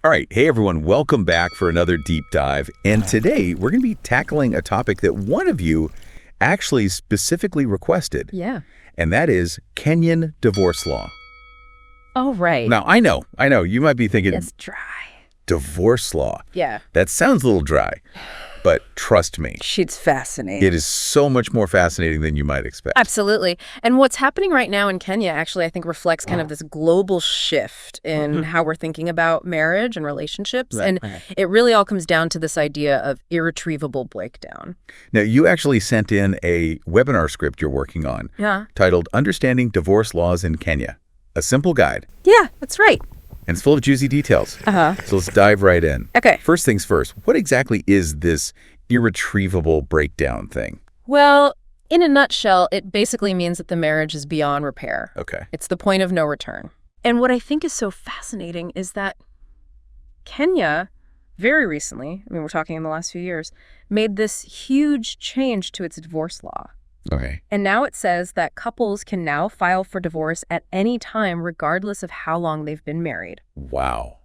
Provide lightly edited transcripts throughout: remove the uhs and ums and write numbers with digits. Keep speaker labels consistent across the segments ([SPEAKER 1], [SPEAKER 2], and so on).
[SPEAKER 1] All right. Hey, everyone. Welcome back for another deep dive. And today we're going to be tackling a topic that one of you actually specifically requested.
[SPEAKER 2] Yeah.
[SPEAKER 1] And that is Kenyan divorce law.
[SPEAKER 2] Oh, right.
[SPEAKER 1] Now, I know. You might be thinking,
[SPEAKER 2] It's dry.
[SPEAKER 1] divorce law.
[SPEAKER 2] Yeah.
[SPEAKER 1] That sounds a little dry. But trust me,
[SPEAKER 2] She's fascinating.
[SPEAKER 1] it is so much more fascinating than you might expect.
[SPEAKER 2] Absolutely. And what's happening right now in Kenya actually, I think, reflects kind of this global shift in how we're thinking about marriage and relationships.
[SPEAKER 1] Right.
[SPEAKER 2] And it really all comes down to this idea of irretrievable breakdown.
[SPEAKER 1] Now, you actually sent in a webinar script you're working on titled Understanding Divorce Laws in Kenya, a simple guide.
[SPEAKER 2] Yeah, that's right.
[SPEAKER 1] And it's full of juicy details. So let's dive right in.
[SPEAKER 2] Okay.
[SPEAKER 1] First things first, what exactly is this irretrievable breakdown thing?
[SPEAKER 2] Well, in a nutshell, it basically means that the marriage is beyond repair.
[SPEAKER 1] Okay.
[SPEAKER 2] It's the point of no return. And what I think is so fascinating is that Kenya, very recently, I mean, we're talking in the last few years, made this huge change to its divorce law.
[SPEAKER 1] Okay.
[SPEAKER 2] And now it says that couples can now file for divorce at any time, regardless of how long they've been married.
[SPEAKER 1] Wow.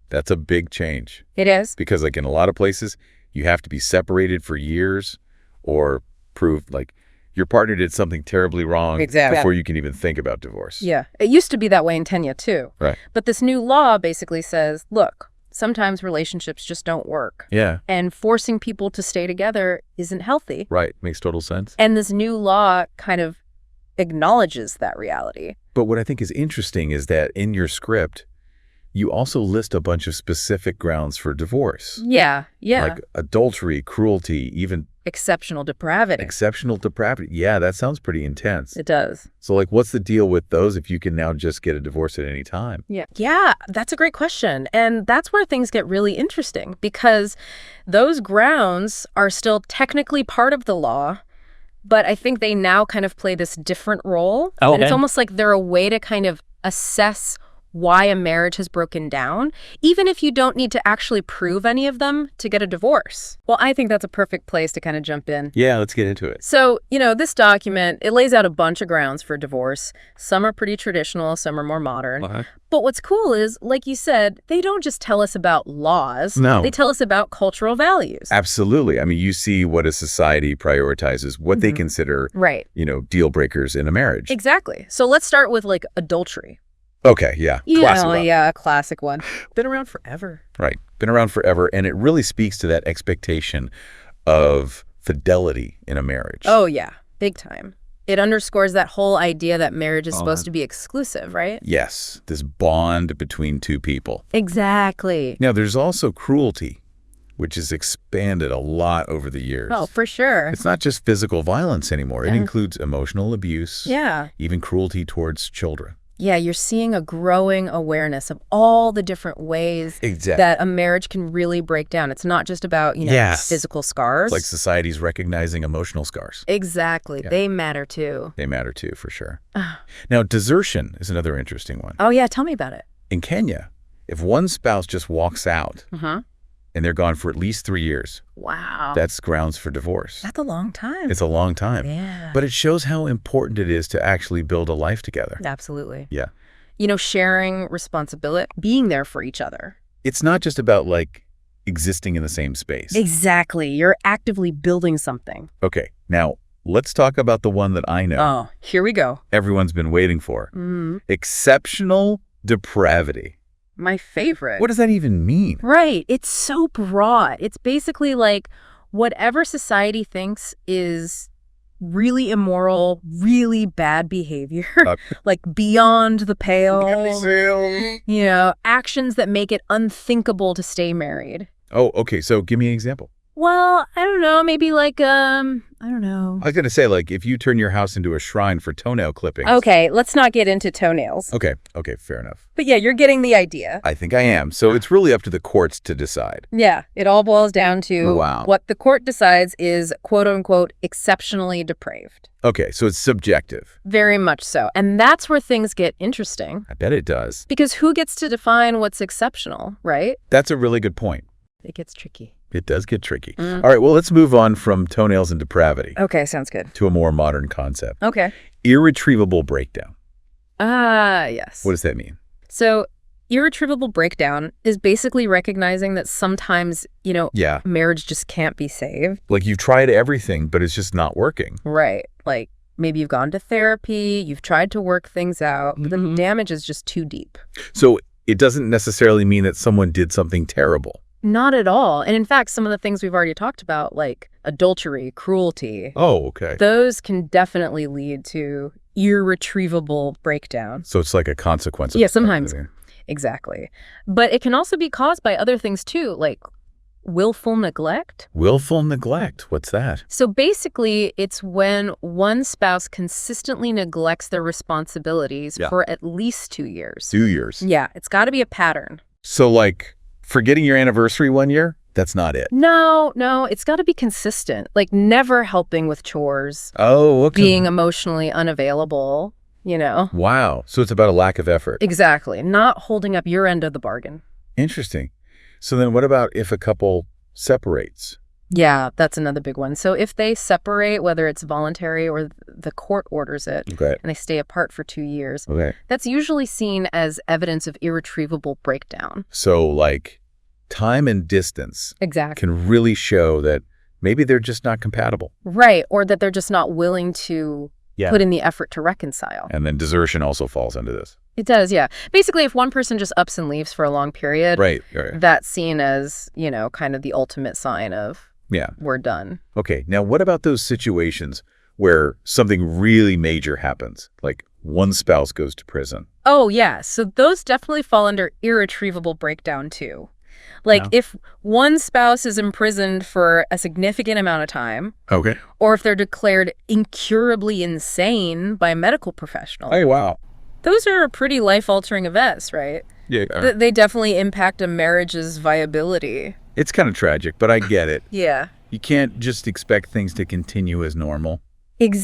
[SPEAKER 1] That's a big change.
[SPEAKER 2] It is.
[SPEAKER 1] Because like in a lot of places, you have to be separated for years or prove like your partner did something terribly wrong before you can even think about divorce.
[SPEAKER 2] Yeah. It used to be that way in Kenya, too.
[SPEAKER 1] Right.
[SPEAKER 2] But this new law basically says, look, sometimes relationships just don't work.
[SPEAKER 1] Yeah.
[SPEAKER 2] And forcing people to stay together isn't healthy.
[SPEAKER 1] Right. Makes total sense.
[SPEAKER 2] And this new law kind of acknowledges that reality.
[SPEAKER 1] But what I think is interesting is that in your script, you also list a bunch of specific grounds for divorce.
[SPEAKER 2] Yeah.
[SPEAKER 1] Like adultery, cruelty, even
[SPEAKER 2] Exceptional depravity.
[SPEAKER 1] exceptional depravity. Yeah, that sounds pretty intense.
[SPEAKER 2] It does.
[SPEAKER 1] So like, what's the deal with those if you can now just get a divorce at any time?
[SPEAKER 2] Yeah, that's a great question. And that's where things get really interesting because those grounds are still technically part of the law, but I think they now kind of play this different role.
[SPEAKER 3] Oh,
[SPEAKER 2] and it's
[SPEAKER 3] okay.
[SPEAKER 2] almost like they're a way to kind of assess why a marriage has broken down, even if you don't need to actually prove any of them to get a divorce. Well, I think that's a perfect place to kind of jump in.
[SPEAKER 1] Yeah, let's get into it.
[SPEAKER 2] So, this document, it lays out a bunch of grounds for divorce. Some are pretty traditional, some are more modern. But what's cool is, like you said, they don't just tell us about laws.
[SPEAKER 1] No.
[SPEAKER 2] They tell us about cultural values.
[SPEAKER 1] Absolutely. I mean, you see what a society prioritizes, what they consider,
[SPEAKER 2] Right.
[SPEAKER 1] Deal breakers in a marriage.
[SPEAKER 2] Exactly. So let's start with, like, adultery.
[SPEAKER 1] Okay, yeah. Classic one.
[SPEAKER 2] Yeah, a classic one. Been around forever.
[SPEAKER 1] Right. Been around forever, and it really speaks to that expectation of fidelity in a marriage.
[SPEAKER 2] Oh, yeah. Big time. It underscores that whole idea that marriage is supposed to be exclusive, right?
[SPEAKER 1] Yes, this bond between two people.
[SPEAKER 2] Exactly.
[SPEAKER 1] Now, there's also cruelty, which has expanded a lot over the years.
[SPEAKER 2] Oh, for sure.
[SPEAKER 1] It's not just physical violence anymore. It includes emotional abuse,
[SPEAKER 2] Yeah.
[SPEAKER 1] even cruelty towards children.
[SPEAKER 2] Yeah, you're seeing a growing awareness of all the different ways that a marriage can really break down. It's not just about, physical scars.
[SPEAKER 1] It's like society's recognizing emotional scars.
[SPEAKER 2] Exactly.
[SPEAKER 1] Yeah.
[SPEAKER 2] They matter too.
[SPEAKER 1] They matter too, for sure. Now, desertion is another interesting one.
[SPEAKER 2] Oh, yeah. Tell me about it.
[SPEAKER 1] In Kenya, if one spouse just walks out and they're gone for at least 3 years,
[SPEAKER 2] Wow.
[SPEAKER 1] that's grounds for divorce.
[SPEAKER 2] That's a long time.
[SPEAKER 1] It's a long time.
[SPEAKER 2] Yeah.
[SPEAKER 1] But it shows how important it is to actually build a life together.
[SPEAKER 2] Absolutely.
[SPEAKER 1] Yeah.
[SPEAKER 2] Sharing responsibility, being there for each other.
[SPEAKER 1] It's not just about existing in the same space.
[SPEAKER 2] Exactly. You're actively building something.
[SPEAKER 1] Okay. Now, let's talk about the one that I know.
[SPEAKER 2] Oh, here we go.
[SPEAKER 1] Everyone's been waiting for. Exceptional depravity.
[SPEAKER 2] My favorite.
[SPEAKER 1] What does that even mean?
[SPEAKER 2] Right. It's so broad. It's basically like whatever society thinks is really immoral, really bad behavior, like beyond the pale, actions that make it unthinkable to stay married.
[SPEAKER 1] Oh, okay. So give me an example.
[SPEAKER 2] Well, I don't know. Maybe I don't know.
[SPEAKER 1] I was going to say, if you turn your house into a shrine for toenail clippings.
[SPEAKER 2] Okay, let's not get into toenails.
[SPEAKER 1] Okay, fair enough.
[SPEAKER 2] But yeah, you're getting the idea.
[SPEAKER 1] I think I am. So it's really up to the courts to decide.
[SPEAKER 2] Yeah, it all boils down to what the court decides is, quote unquote, exceptionally depraved.
[SPEAKER 1] Okay, so it's subjective.
[SPEAKER 2] Very much so. And that's where things get interesting.
[SPEAKER 1] I bet it does.
[SPEAKER 2] Because who gets to define what's exceptional, right?
[SPEAKER 1] That's a really good point.
[SPEAKER 2] It gets tricky.
[SPEAKER 1] It does get tricky. All right, well, let's move on from toenails and depravity.
[SPEAKER 2] Okay, sounds good.
[SPEAKER 1] To a more modern concept.
[SPEAKER 2] Okay.
[SPEAKER 1] Irretrievable breakdown.
[SPEAKER 2] Yes.
[SPEAKER 1] What does that mean?
[SPEAKER 2] So irretrievable breakdown is basically recognizing that sometimes,
[SPEAKER 1] Yeah.
[SPEAKER 2] marriage just can't be saved.
[SPEAKER 1] Like you've tried everything, but it's just not working.
[SPEAKER 2] Right. Like maybe you've gone to therapy, you've tried to work things out, but the damage is just too deep.
[SPEAKER 1] So it doesn't necessarily mean that someone did something terrible.
[SPEAKER 2] Not at all. And in fact, some of the things we've already talked about, like adultery, cruelty,
[SPEAKER 1] Oh, okay.
[SPEAKER 2] those can definitely lead to irretrievable breakdown.
[SPEAKER 1] So it's like a consequence of
[SPEAKER 2] Yeah, sometimes. Exactly. But it can also be caused by other things too, like willful neglect.
[SPEAKER 1] Willful neglect. What's that?
[SPEAKER 2] So basically, it's when one spouse consistently neglects their responsibilities for at least 2 years.
[SPEAKER 1] 2 years.
[SPEAKER 2] Yeah, it's got to be a pattern.
[SPEAKER 1] So like forgetting your anniversary 1 year, that's not it.
[SPEAKER 2] No, it's got to be consistent. Like never helping with chores,
[SPEAKER 1] Oh, okay.
[SPEAKER 2] being emotionally unavailable,
[SPEAKER 1] Wow. So it's about a lack of effort.
[SPEAKER 2] Exactly. Not holding up your end of the bargain.
[SPEAKER 1] Interesting. So then what about if a couple separates?
[SPEAKER 2] Yeah, that's another big one. So if they separate, whether it's voluntary or the court orders it,
[SPEAKER 1] Okay.
[SPEAKER 2] and they stay apart for 2 years,
[SPEAKER 1] Okay.
[SPEAKER 2] that's usually seen as evidence of irretrievable breakdown.
[SPEAKER 1] So like time and distance
[SPEAKER 2] Exactly.
[SPEAKER 1] can really show that maybe they're just not compatible.
[SPEAKER 2] Right, or that they're just not willing to
[SPEAKER 1] Yeah.
[SPEAKER 2] put in the effort to reconcile.
[SPEAKER 1] And then desertion also falls into this.
[SPEAKER 2] It does, yeah. Basically, if one person just ups and leaves for a long period,
[SPEAKER 1] Right.
[SPEAKER 2] that's seen as, kind of the ultimate sign of
[SPEAKER 1] Yeah.
[SPEAKER 2] we're done.
[SPEAKER 1] Okay. Now, what about those situations where something really major happens, like one spouse goes to prison?
[SPEAKER 2] Oh, yeah. So those definitely fall under irretrievable breakdown, too. Like if one spouse is imprisoned for a significant amount of time,
[SPEAKER 1] Okay.
[SPEAKER 2] or if they're declared incurably insane by a medical professional,
[SPEAKER 1] Hey, wow.
[SPEAKER 2] those are pretty life-altering events, right?
[SPEAKER 1] Yeah.
[SPEAKER 2] They definitely impact a marriage's viability.
[SPEAKER 1] It's kind of tragic, but I get it.
[SPEAKER 2] Yeah.
[SPEAKER 1] You can't just expect things to continue as normal.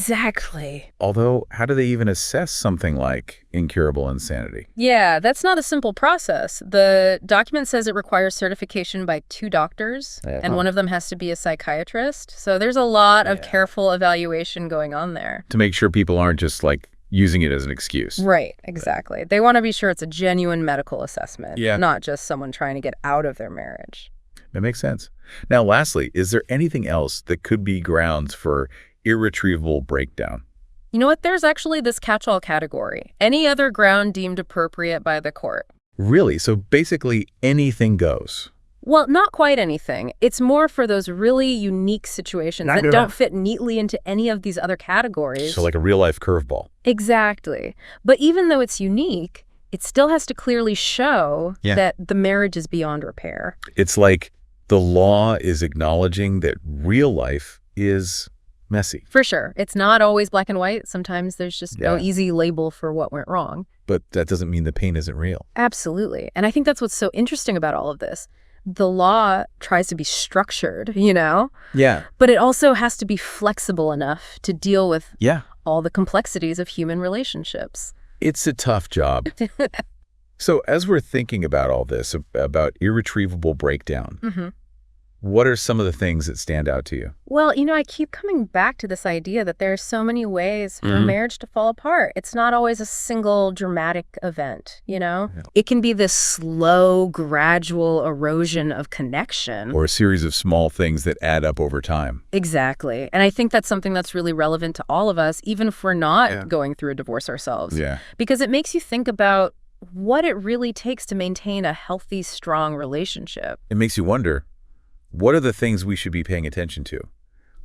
[SPEAKER 2] Exactly.
[SPEAKER 1] Although, how do they even assess something like incurable insanity?
[SPEAKER 2] Yeah, that's not a simple process. The document says it requires certification by 2 doctors, and one of them has to be a psychiatrist. So there's a lot of careful evaluation going on there.
[SPEAKER 1] To make sure people aren't just like using it as an excuse.
[SPEAKER 2] Right, exactly. They want to be sure it's a genuine medical assessment,
[SPEAKER 1] Yeah.
[SPEAKER 2] not just someone trying to get out of their marriage.
[SPEAKER 1] That makes sense. Now, lastly, is there anything else that could be grounds for irretrievable breakdown?
[SPEAKER 2] You know what? There's actually this catch-all category. Any other ground deemed appropriate by the court.
[SPEAKER 1] Really? So basically anything goes.
[SPEAKER 2] Well, not quite anything. It's more for those really unique situations that don't fit neatly into any of these other categories.
[SPEAKER 1] So like a real-life curveball.
[SPEAKER 2] Exactly. But even though it's unique, it still has to clearly show that the marriage is beyond repair.
[SPEAKER 1] It's like the law is acknowledging that real life is messy.
[SPEAKER 2] For sure. It's not always black and white. Sometimes there's just no easy label for what went wrong.
[SPEAKER 1] But that doesn't mean the pain isn't real.
[SPEAKER 2] Absolutely. And I think that's what's so interesting about all of this. The law tries to be structured, Yeah. But it also has to be flexible enough to deal with all the complexities of human relationships.
[SPEAKER 1] It's a tough job. So as we're thinking about all this, about irretrievable breakdown, what are some of the things that stand out to you?
[SPEAKER 2] Well, I keep coming back to this idea that there are so many ways for marriage to fall apart. It's not always a single dramatic event, It can be this slow, gradual erosion of connection.
[SPEAKER 1] Or a series of small things that add up over time.
[SPEAKER 2] Exactly. And I think that's something that's really relevant to all of us, even if we're not going through a divorce ourselves.
[SPEAKER 1] Yeah.
[SPEAKER 2] Because it makes you think about what it really takes to maintain a healthy, strong relationship.
[SPEAKER 1] It makes you wonder, what are the things we should be paying attention to?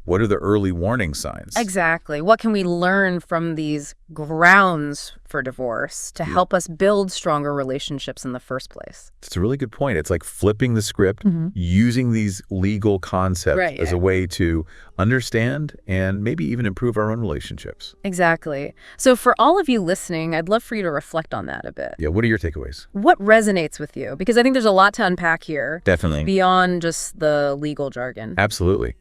[SPEAKER 1] What are the early warning signs?
[SPEAKER 2] Exactly. What can we learn from these grounds for divorce to help us build stronger relationships in the first place?
[SPEAKER 1] It's a really good point. It's like flipping the script, using these legal concepts as a way to understand and maybe even improve our own relationships.
[SPEAKER 2] Exactly. So for all of you listening, I'd love for you to reflect on that a bit.
[SPEAKER 1] Yeah, what are your takeaways?
[SPEAKER 2] What resonates with you? Because I think there's a lot to unpack here.
[SPEAKER 1] Definitely.
[SPEAKER 2] Beyond just the legal jargon.
[SPEAKER 1] Absolutely.